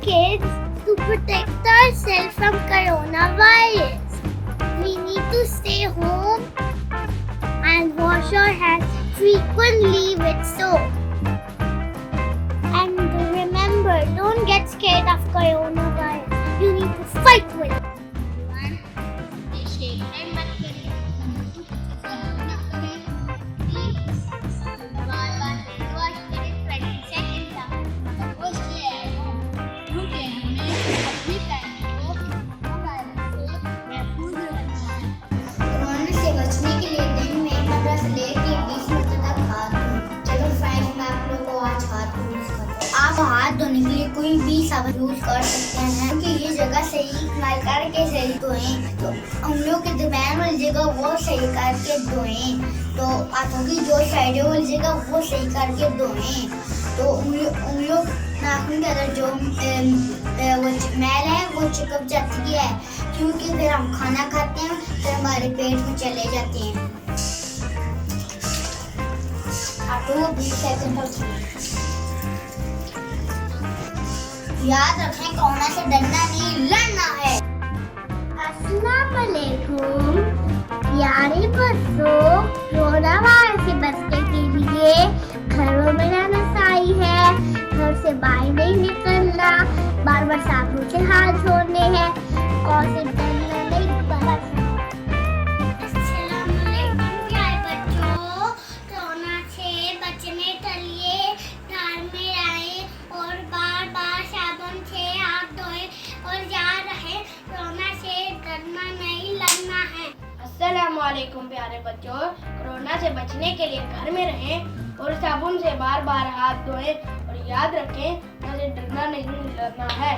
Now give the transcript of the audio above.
kids to protect ourselves from coronavirus. We need to stay home and wash our hands frequently with soap. And remember, don't get scared of coronavirus. You need to fight with it. आप हाथ धोने के लिए कोई भी साबुन use कर सकते हैं, क्योंकि ये जगह सही इस्तेमाल करके सही धोएं। तो उंगलियों के दरमियान वाली जगह वो सही करके धोएं। तो हाथों की जो साइड वाली जगह वो सही करके धोएं। तो उंगलियों नाखून के अंदर जो वो मैल है वो चिपक जाती है, क्योंकि फिर हम खाना खाते हैं फिर हमारे पेट में चले जाते हैं। आपको 20 सेकंड याद रखें, कोरोना से डरना नहीं, लड़ना है। अस्सलाम वालेकुम प्यारे बच्चों, कोरोना वायरस से बचने के लिए घरों में रहना सही है। घर से बाहर नहीं निकलना, बार बार साबुन से हाथ धोने हैं और से डरना नहीं, बस। अस्सलाम वालेकुम प्यारे बच्चों, कोरोना से बचने के लिए घर में रहें और बार बार साबुन से हाथ धोएं और याद रहे कोरोना से डरना नहीं, लड़ना है। अस्सलाम वालेकुम प्यारे बच्चों, कोरोना से बचने के लिए घर में रहें और साबुन से बार बार हाथ धोएं और याद रखें, कोरोना से डरना नहीं, लड़ना है।